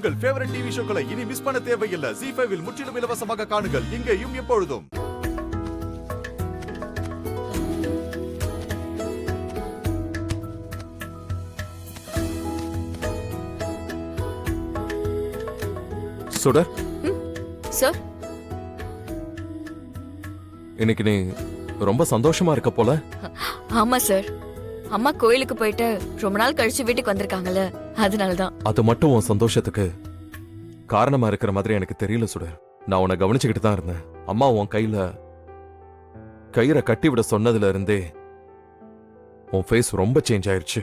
உங்கள் favourite TV ஷோக்களை இனி miss பண்ண தேவையில்லை. ZEE5 இல் முற்றிலும் இலவசமாக காணுங்கள். இங்கேயும் எப்பொழுதும். சுடர், சார், இன்னைக்கு நீ ரொம்ப சந்தோஷமா இருக்க போல. ஆமா சார். அம்மா கோயிலுக்கு போயிட்டு ரொம்ப நாள் கழிச்சு வீட்டுக்கு வந்திருக்காங்கல்ல, அதனாலதான். அது மட்டும் உன் சந்தோஷத்துக்கு காரணமா இருக்கிற மாதிரி எனக்கு தெரியல சுடர். நான் உன்னை கவனிச்சுக்கிட்டு தான் இருந்தேன். அம்மா உன் கயிறை கட்டி விட சொன்னதுல இருந்தே உன் ஃபேஸ் ரொம்ப சேஞ்ச் ஆயிடுச்சு.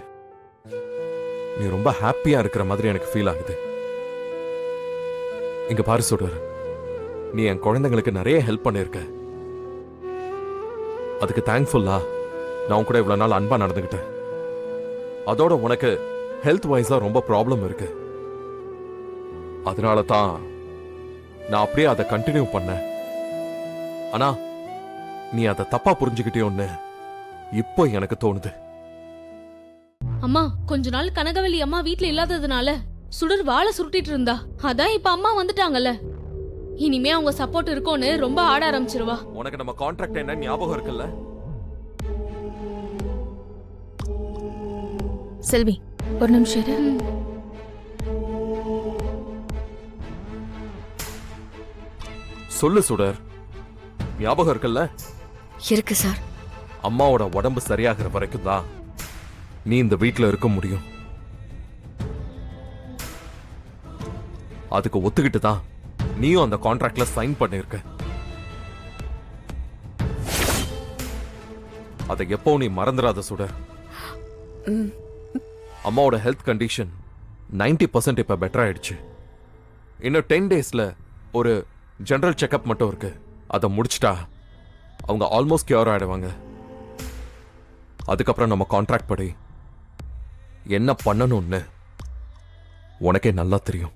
நீ ரொம்ப ஹாப்பியா இருக்கிற மாதிரி எனக்கு ஃபீல் ஆகுது. இங்க பாரு சுடர், நீ என் குழந்தைங்களுக்கு நிறைய ஹெல்ப் பண்ணிருக்க. அதுக்கு தேங்க்ஃபுல்லா நான் கூட இவ்வளவு நாள் அன்பா நடந்துகிட்டேன். அதோட உனக்கு ஹெல்த் வைஸா ரொம்ப ப்ராப்ளம் இருக்கு. அதனால தான் நான் அப்படியே அதை கண்டினியூ பண்ணேன். ஆனா நீ அதை தப்பா புரிஞ்சுக்கிட்டேன்னு இப்போ எனக்கு தோணுது. அம்மா, கொஞ்ச நாள் கனகவல்லி அம்மா வீட்ல இல்லாததுனால சுடர் வாழை சுருட்டிட்டு இருந்தா. அதான் இப்ப அம்மா வந்துட்டாங்கல்ல, இனிமே அவங்க சப்போர்ட் இருக்கும்னு ரொம்ப ஆட ஆரம்பிச்சிருவா. உனக்கு நம்ம கான்ட்ராக்ட் என்ன ஞாபகம் இருக்குல்ல? செல்வி, ஒரு நிமிஷம் இரு. சொல்லு சுடர், ஞாபகம் இருக்குல்ல? இருக்கு சார். அம்மாவோட உடம்பு சரியாகிற வரைக்கும் தான் நீ இந்த வீட்ல இருக்க முடியும். அதுக்கு ஒத்துக்கிட்டு தான் நீயும் அந்த கான்ட்ராக்ட்ல சைன் பண்ணிருக்க. அதை எப்போ நீ மறந்துடாத சுடர். அம்மாவோட ஹெல்த் கண்டிஷன் 90% இப்ப பெட்டர் ஆயிடுச்சு. இன்னும் 10 டேஸ்ல ஒரு ஜெனரல் செக்அப் மட்டும் இருக்கு. அதை முடிச்சிட்டா அவங்க ஆல்மோஸ்ட் கியூர் ஆயிடுவாங்க. அதுக்கப்புறம் நம்ம கான்ட்ராக்ட் படி என்ன பண்ணணும்னு உனக்கே நல்லா தெரியும்.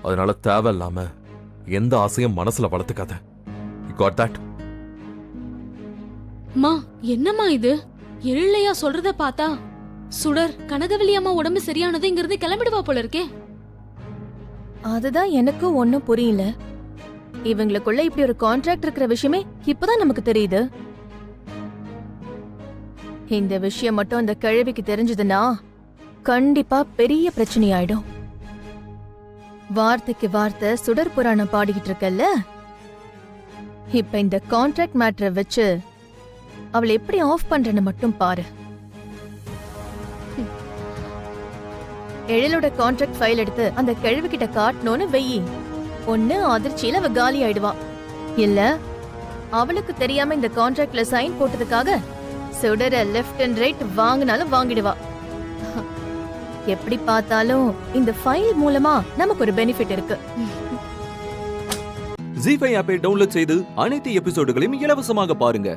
அதனால தேவையில்லாம எந்த ஆசையும் மனசுல வளர்த்துக்காத. You got that? அம்மா, என்னம்மா இது? எழிலையா சொல்றத பார்த்தா சுடர் கனகவல்லி அம்மா உடம்பு சரியானது இங்கிருந்து கிளம்பிடுவா போல இருக்கே. அதுதான் எனக்கும் ஒன்னும் புரியல. இவங்களுக்குள்ள இப்படி ஒரு கான்ட்ராக்ட் இருக்கிற விஷயமே இப்பதான் நமக்கு தெரியுது. இந்த விஷயம் மட்டும் அந்த கிழவிக்கு தெரிஞ்சதுன்னா கண்டிப்பா பெரிய பிரச்சனை ஆயிடும். வார்த்தைக்கு வார்த்தை சுடர் புராணம் பாடிக்கிட்டு இருக்கல்ல, இப்ப இந்த கான்ட்ராக்ட் மேட்டரை வச்சு அவளை எப்படி ஆஃப் பண்றன்னு மட்டும் பாரு. எழிலோட கான்ட்ராக்ட் ஃபைல் எடுத்து அந்த கிழவி கிட்ட காட்டணும்னு வெயி. ஒண்ணு அதிர்ச்சியில அவ காலி ஆயிடுவா, இல்ல அவளுக்கு தெரியாம இந்த கான்ட்ராக்ட்ல சைன் போட்டதுக்காக சுடர லெஃப்ட் அண்ட் ரைட் வாங்கினாலும் வாங்கிடுவா. எப்படி பார்த்தாலும் இந்த ஃபைல் மூலமா நமக்கு ஒரு பெனிஃபிட் இருக்கு. ZEE5 ஆப்பை டவுன்லோட் செய்து அனைத்து எபிசோடுகளையும் இலவசமாக பாருங்க.